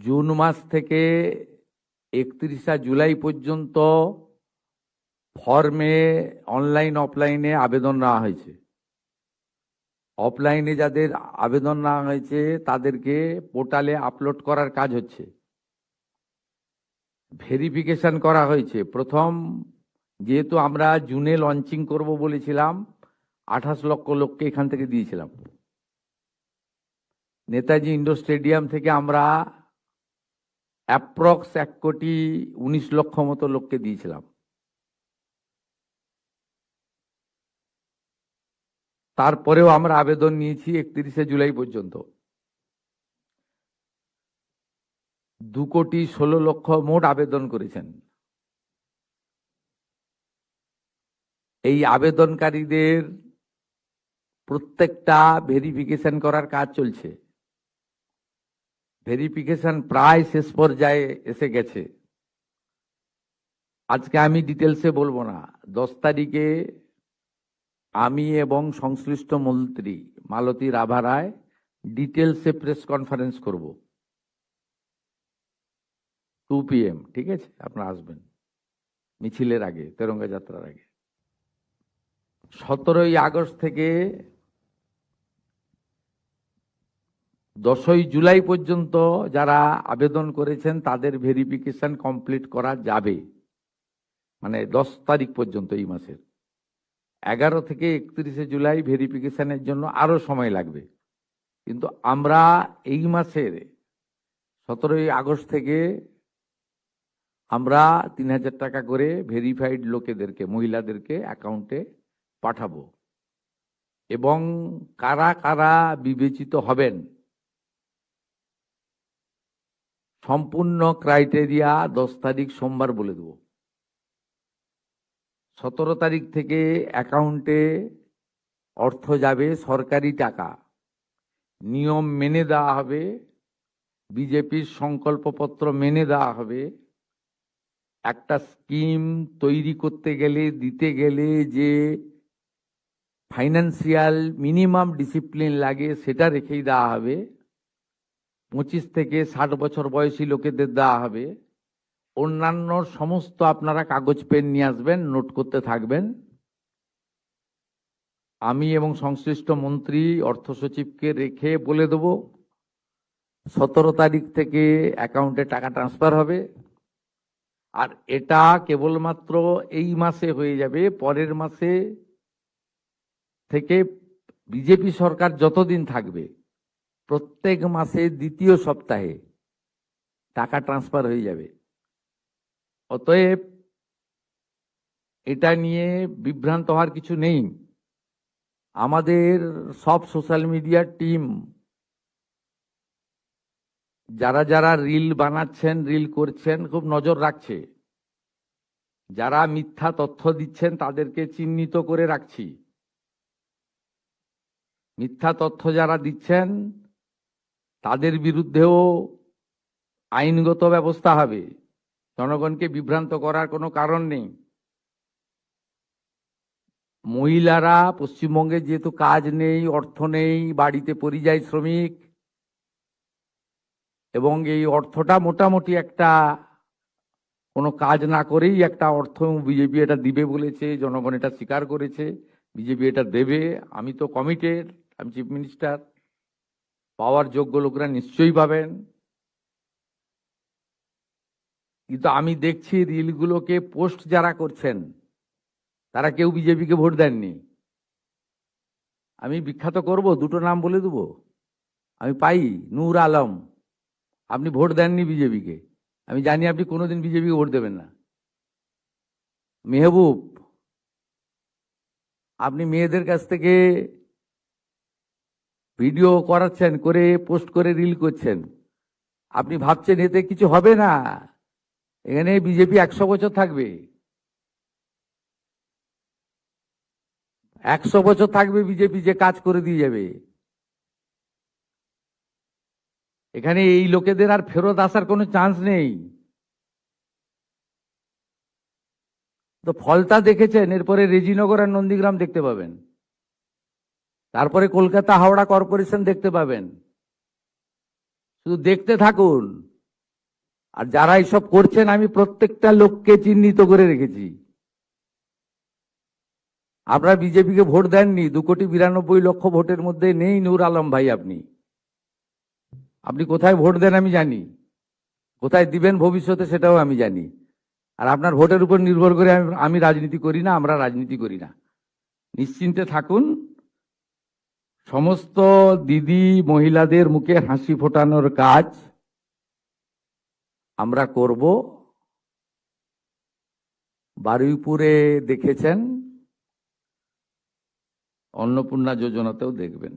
June মাস থেকে 31 জুলাই পর্যন্ত ফর্মে অনলাইন অফলাইনে আবেদন নেওয়া হয়েছে। অফলাইনে যাদের আবেদন নেওয়া হয়েছে তাদেরকে পোর্টালে আপলোড করার কাজ হচ্ছে, ভেরিফিকেশন করা হয়েছে। প্রথম যেহেতু আমরা জুনে লঞ্চিং করব বলেছিলাম, 28 লক্ষ লোককে এখান থেকে দিয়েছিলাম। নেতাজি ইন্ডোর স্টেডিয়াম থেকে আমরা অ্যাপ্রক্স 1,19,00,000 মতো লোককে দিয়েছিলাম। তারপরেও আমরা আবেদন নিয়েছি 31 জুলাই পর্যন্ত। 2,16,00,000 মোট আবেদন করেছেন। এই আবেদনকারীদের প্রত্যেকটা ভেরিফিকেশন করার কাজ চলছে। ভেরিফিকেশন প্রায় শেষ পর্যায়ে এসে গেছে। আজকে আমি ডিটেলসে বলবো না। 10 তারিখে আমি এবং সংশ্লিষ্ট মন্ত্রী মালতী রাভা রায় ডিটেলসে প্রেস কনফারেন্স করব 2 PM, ঠিক আছে? আপনারা আসবেন মিছিলের আগে, তেরঙ্গা যাত্রার আগে। 17ই আগস্ট থেকে 10ই জুলাই পর্যন্ত যারা আবেদন করেছেন তাদের ভেরিফিকেশন কমপ্লিট করা যাবে, মানে 10 তারিখ পর্যন্ত এই মাসের। 11 থেকে 31 জুলাই ভেরিফিকেশনের জন্য আরো সময় লাগবে, কিন্তু আমরা এই মাসের 17ই আগস্ট থেকে আমরা 3,000 টাকা করে ভেরিফাইড লোকেদেরকে, মহিলাদেরকে অ্যাকাউন্টে পাঠাবো। এবং কারা কারা বিবেচিত হবেন সম্পূর্ণ ক্রাইটেরিয়া 10 তারিখ সোমবার বলে দেব। 17 তারিখ থেকে অ্যাকাউন্টে অর্থ যাবে, সরকারি টাকা, নিয়ম মেনে দেওয়া হবে, বিজেপির সংকল্পপত্র মেনে দেওয়া হবে। একটা স্কিম তৈরি করতে গেলে, দিতে গেলে যে ফাইন্যান্সিয়াল মিনিমাম ডিসিপ্লিন লাগে সেটা রেখেই দেওয়া হবে। 25 থেকে 60 বছর বয়সী লোকেদের দেওয়া হবে। অন্যান্য সমস্ত আপনারা কাগজ পেন নিয়ে আসবেন, নোট করতে থাকবেন। আমি এবং সংশ্লিষ্ট মন্ত্রী অর্থ সচিবকে রেখে বলে দেব 17 তারিখ থেকে অ্যাকাউন্টে টাকা ট্রান্সফার হবে। আর এটা কেবলমাত্র এই মাসে হয়ে যাবে। পরের মাসে থেকে বিজেপি সরকার যতদিন থাকবে প্রত্যেক মাসে দ্বিতীয় সপ্তাহে টাকা ট্রান্সফার হয়ে যাবে। অতএব এটা নিয়ে বিভ্রান্ত হওয়ার কিছু নেই। আমাদের সব সোশ্যাল মিডিয়ার টিম যারা যারা রিল বানাচ্ছেন, রিল করছেন, খুব নজর রাখছে। যারা মিথ্যা তথ্য দিচ্ছেন তাদেরকে চিহ্নিত করে রাখছি। মিথ্যা তথ্য যারা দিচ্ছেন তাদের বিরুদ্ধেও আইনগত ব্যবস্থা হবে। জনগণকে বিভ্রান্ত করার কোনো কারণ নেই। মহিলারা পশ্চিমবঙ্গে যেহেতু কাজ নেই, অর্থ নেই, বাড়িতে পরিযায়ী শ্রমিক, এবং এই অর্থটা মোটামুটি একটা কোনো কাজ না করেই একটা অর্থ বিজেপি এটা দিবে বলেছে, জনগণ এটা স্বীকার করেছে, বিজেপি এটা দেবে। আমি তো কমিটেড, আমি চিফ মিনিস্টার, পাওয়ার যোগ্য লোকরা নিশ্চয়ই পাবেন। কিন্তু আমি দেখছি রিলগুলোকে পোস্ট যারা করছেন তারা কেউ বিজেপিকে ভোট দেননি। আমি বিখ্যাত করব, দুটো নাম বলে দেবো। আমি পাই নূর আলম, আপনি ভোট দেননি বিজেপিকে, আমি জানি আপনি কোনোদিন বিজেপিকে ভোট দেবেন না। মেহবুব, আপনি মেয়েদের কাছ থেকে ভিডিও করাচ্ছেন, করে পোস্ট করে রিল করছেন, আপনি ভাবছেন এতে কিছু হবে না। এখানে বিজেপি 100 বছর থাকবে, 100 বছর থাকবে বিজেপি, যে কাজ করে দিয়ে যাবে। এখানে এই লোকেদের আর ফেরত আসার কোনো চান্স নেই। তো ফলতা দেখেছেন, এরপরে রেজিনগর আর নন্দীগ্রাম দেখতে পাবেন, তারপরে কলকাতা হাওড়া কর্পোরেশন দেখতে পাবেন। শুধু দেখতে থাকুন। আর যারা এসব করছেন আমি প্রত্যেকটা লোককে চিহ্নিত করে রেখেছি। আপনারা বিজেপিকে ভোট দেননি, 2,92,00,000 ভোটের মধ্যে নেই নূর আলম ভাই। আপনি কোথায় ভোট দেন আমি জানি, কোথায় দিবেন ভবিষ্যতে সেটাও আমি জানি। আর আপনার ভোটের উপর নির্ভর করে আমি রাজনীতি করি না, আমরা রাজনীতি করি না। নিশ্চিন্তে থাকুন, সমস্ত দিদি মহিলাদের মুখে হাসি ফোটানোর কাজ আমরা করব। বারুইপুরে দেখেছেন, অন্নপূর্ণা যোজনাতেও দেখবেন।